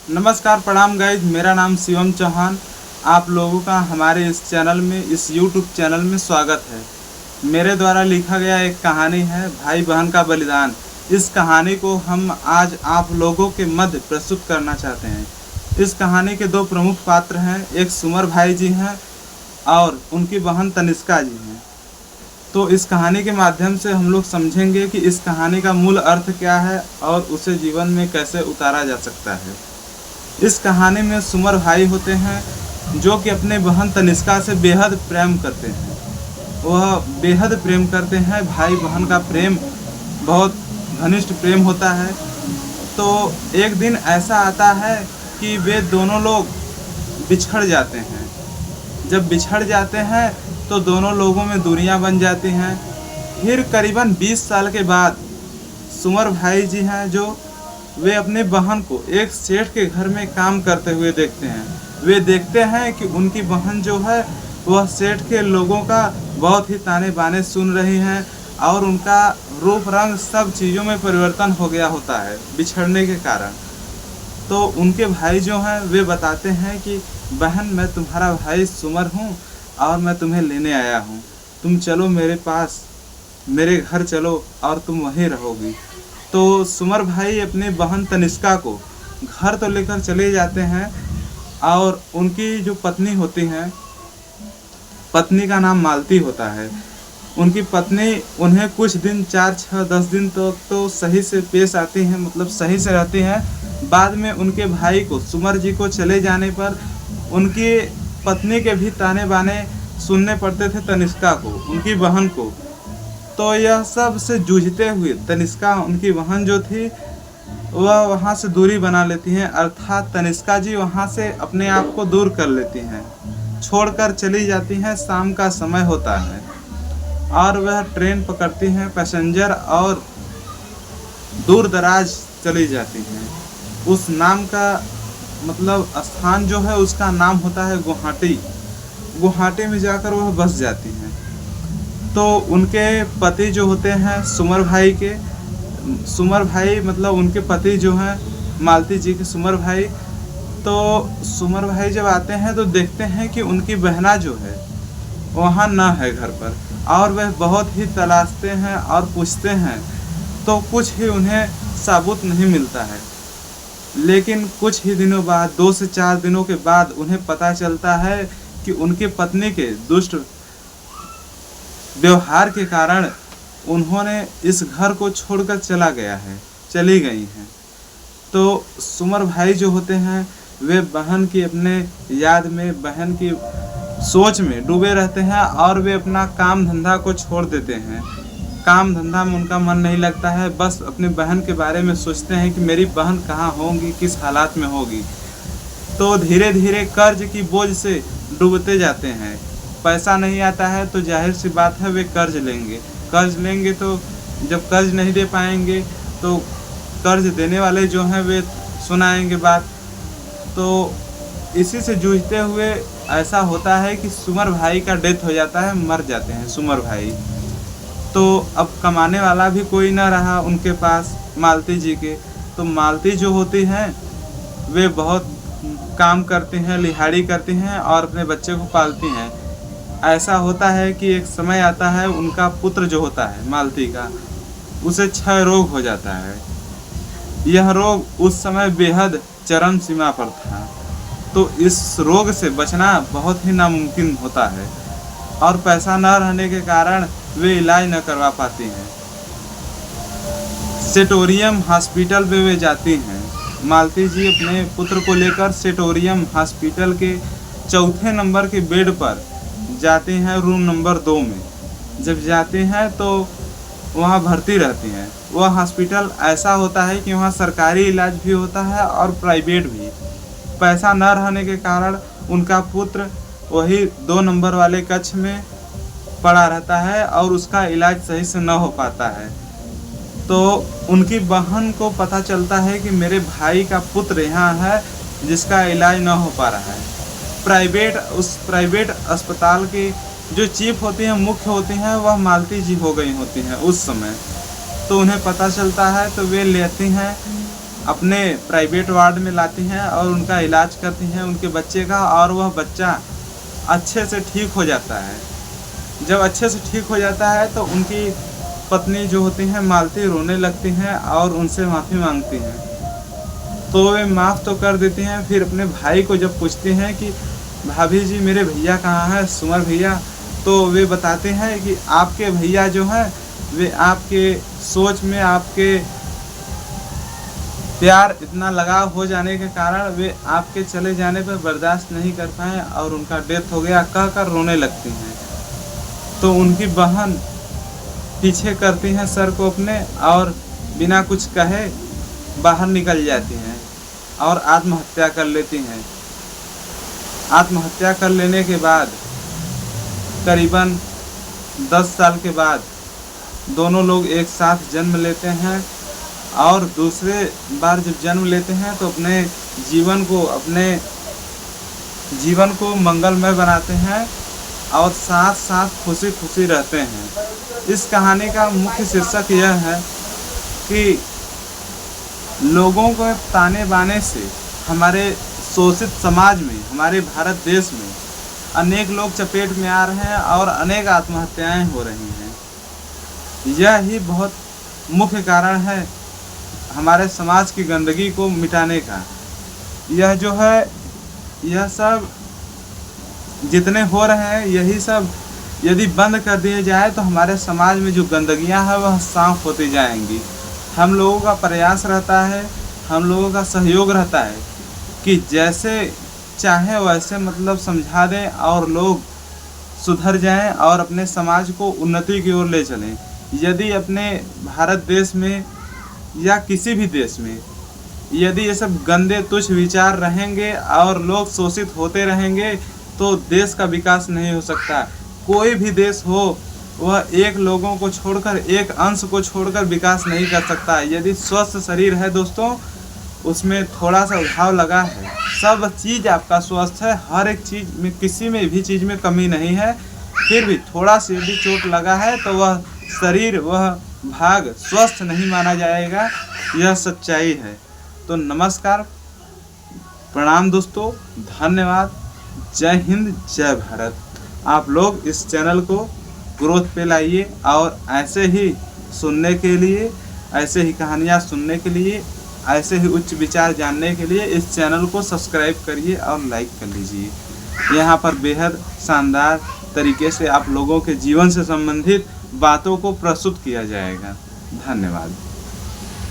नमस्कार, प्रणाम गाइज। मेरा नाम शिवम चौहान। आप लोगों का हमारे इस चैनल में, इस यूट्यूब चैनल में स्वागत है। मेरे द्वारा लिखा गया एक कहानी है, भाई बहन का बलिदान। इस कहानी को हम आज आप लोगों के मध्य प्रस्तुत करना चाहते हैं। इस कहानी के दो प्रमुख पात्र हैं, एक सुमर भाई जी हैं और उनकी बहन तनिष्का जी हैं। तो इस कहानी के माध्यम से हम लोग समझेंगे कि इस कहानी का मूल अर्थ क्या है और उसे जीवन में कैसे उतारा जा सकता है। इस कहानी में सुमर भाई होते हैं जो कि अपने बहन तनिष्का से बेहद प्रेम करते हैं। वह बेहद प्रेम करते हैं। भाई बहन का प्रेम बहुत घनिष्ठ प्रेम होता है। तो एक दिन ऐसा आता है कि वे दोनों लोग बिछड़ जाते हैं। जब बिछड़ जाते हैं तो दोनों लोगों में दूरियां बन जाती हैं। फिर करीबन 20 साल के बाद सुमर भाई जी हैं जो वे अपनी बहन को एक सेठ के घर में काम करते हुए देखते हैं। वे देखते हैं कि उनकी बहन जो है वह सेठ के लोगों का बहुत ही ताने बाने सुन रही हैं और उनका रूप रंग सब चीज़ों में परिवर्तन हो गया होता है बिछड़ने के कारण। तो उनके भाई जो हैं वे बताते हैं कि बहन, मैं तुम्हारा भाई सुमर हूँ और मैं तुम्हें लेने आया हूँ। तुम चलो मेरे पास, मेरे घर चलो और तुम वहीं रहोगी। तो सुमर भाई अपनी बहन तनिष्का को घर तो लेकर चले जाते हैं और उनकी जो पत्नी होती हैं, पत्नी का नाम मालती होता है। उनकी पत्नी उन्हें कुछ दिन 4, 6, 10 दिन तो सही से पेश आती हैं, मतलब सही से रहती हैं। बाद में उनके भाई को, सुमर जी को चले जाने पर उनकी पत्नी के भी ताने बाने सुनने पड़ते थे तनिष्का को, उनकी बहन को। तो यह सब से जूझते हुए तनिष्का, उनकी बहन जो थी, वह वहाँ से दूरी बना लेती हैं, अर्थात तनिष्का जी वहाँ से अपने आप को दूर कर लेती हैं, छोड़कर चली जाती हैं। शाम का समय होता है और वह ट्रेन पकड़ती हैं पैसेंजर और दूर दराज चली जाती हैं। उस नाम का मतलब स्थान जो है उसका नाम होता है गुवाहाटी। गुवाहाटी में जाकर वह बस जाती हैं। तो उनके पति जो होते हैं सुमर भाई के, सुमर भाई मतलब उनके पति जो हैं मालती जी के सुमर भाई, तो सुमर भाई जब आते हैं तो देखते हैं कि उनकी बहना जो है वहाँ ना है घर पर, और वह बहुत ही तलाशते हैं और पूछते हैं तो कुछ ही उन्हें साबुत नहीं मिलता है। लेकिन कुछ ही दिनों बाद, 2 से 4 दिनों के बाद उन्हें पता चलता है कि उनकी पत्नी के दुष्ट व्यवहार के कारण उन्होंने इस घर को छोड़कर चली गई हैं। तो सुमर भाई जो होते हैं वे बहन की अपने याद में, बहन की सोच में डूबे रहते हैं और वे अपना काम धंधा को छोड़ देते हैं। काम धंधा में उनका मन नहीं लगता है, बस अपनी बहन के बारे में सोचते हैं कि मेरी बहन कहाँ होगी, किस हालात में होगी। तो धीरे धीरे कर्ज की बोझ से डूबते जाते हैं। पैसा नहीं आता है तो जाहिर सी बात है वे कर्ज लेंगे। तो जब कर्ज नहीं दे पाएंगे तो कर्ज देने वाले जो हैं वे सुनाएंगे बात। तो इसी से जूझते हुए ऐसा होता है कि सुमर भाई का डेथ हो जाता है, मर जाते हैं सुमर भाई। तो अब कमाने वाला भी कोई ना रहा उनके पास, मालती जी के। तो मालती जो होती हैं वे बहुत काम करती हैं, लिहाड़ी करती हैं और अपने बच्चे को पालती हैं। ऐसा होता है कि एक समय आता है, उनका पुत्र जो होता है मालती का, उसे क्षय रोग हो जाता है। यह रोग उस समय बेहद चरम सीमा पर था। तो इस रोग से बचना बहुत ही नामुमकिन होता है और पैसा न रहने के कारण वे इलाज न करवा पाती हैं। सेटोरियम हॉस्पिटल में वे जाती हैं। मालती जी अपने पुत्र को लेकर सेटोरियम हॉस्पिटल के 4थे नंबर के बेड पर जाती हैं, रूम नंबर 2 में। जब जाती हैं तो वहाँ भर्ती रहती हैं। वह हॉस्पिटल ऐसा होता है कि वहाँ सरकारी इलाज भी होता है और प्राइवेट भी। पैसा न रहने के कारण उनका पुत्र वही 2 नंबर वाले कक्ष में पड़ा रहता है और उसका इलाज सही से न हो पाता है। तो उनकी बहन को पता चलता है कि मेरे भाई का पुत्र यहाँ है जिसका इलाज न हो पा रहा है। उस प्राइवेट अस्पताल की जो चीफ होती हैं, मुख्य होती हैं, वह मालती जी हो गई होती हैं उस समय। तो उन्हें पता चलता है तो वे लेती हैं अपने प्राइवेट वार्ड में लाती हैं और उनका इलाज करती हैं उनके बच्चे का, और वह बच्चा अच्छे से ठीक हो जाता है। जब अच्छे से ठीक हो जाता है तो उनकी पत्नी जो होती हैं मालती रोने लगती हैं और उनसे माफ़ी मांगती हैं, तो वे माफ़ तो कर देती हैं। फिर अपने भाई को जब पूछती हैं कि भाभी जी मेरे भैया कहाँ हैं, सुमर भैया, तो वे बताते हैं कि आपके भैया जो हैं वे आपके सोच में आपके प्यार इतना लगाव हो जाने के कारण वे आपके चले जाने पर बर्दाश्त नहीं कर पाए और उनका डेथ हो गया कह कर रोने लगती हैं। तो उनकी बहन पीछे करती हैं सर को अपने और बिना कुछ कहे बाहर निकल जाती हैं और आत्महत्या कर लेती हैं। आत्महत्या कर लेने के बाद करीबन 10 साल के बाद दोनों लोग एक साथ जन्म लेते हैं और दूसरे बार जब जन्म लेते हैं तो अपने जीवन को मंगलमय बनाते हैं और साथ साथ खुशी खुशी रहते हैं। इस कहानी का मुख्य शीर्षक यह है कि लोगों को ताने बाने से हमारे शोषित समाज में, हमारे भारत देश में अनेक लोग चपेट में आ रहे हैं और अनेक आत्महत्याएं हो रही हैं। यह ही बहुत मुख्य कारण है हमारे समाज की गंदगी को मिटाने का। यह जो है, यह सब जितने हो रहे हैं यही सब यदि बंद कर दिए जाए तो हमारे समाज में जो गंदगियां हैं वह साफ होती जाएंगी। हम लोगों का प्रयास रहता है, हम लोगों का सहयोग रहता है कि जैसे चाहे वैसे मतलब समझा दें और लोग सुधर जाएं और अपने समाज को उन्नति की ओर ले चलें। यदि अपने भारत देश में या किसी भी देश में यदि ये सब गंदे तुच्छ विचार रहेंगे और लोग शोषित होते रहेंगे तो देश का विकास नहीं हो सकता। कोई भी देश हो वह एक लोगों को छोड़कर, एक अंश को छोड़कर विकास नहीं कर सकता। यदि स्वस्थ शरीर है दोस्तों, उसमें थोड़ा सा घाव लगा है, सब चीज़ आपका स्वस्थ है, हर एक चीज़ में, किसी में भी चीज़ में कमी नहीं है, फिर भी थोड़ा सा यदि चोट लगा है तो वह शरीर, वह भाग स्वस्थ नहीं माना जाएगा। यह सच्चाई है। तो नमस्कार, प्रणाम दोस्तों, धन्यवाद, जय हिंद, जय भारत। आप लोग इस चैनल को ग्रोथ पे लाइए और ऐसे ही सुनने के लिए, ऐसे ही कहानियाँ सुनने के लिए, ऐसे ही उच्च विचार जानने के लिए इस चैनल को सब्सक्राइब करिए और लाइक कर लीजिए। यहाँ पर बेहद शानदार तरीके से आप लोगों के जीवन से संबंधित बातों को प्रस्तुत किया जाएगा। धन्यवाद।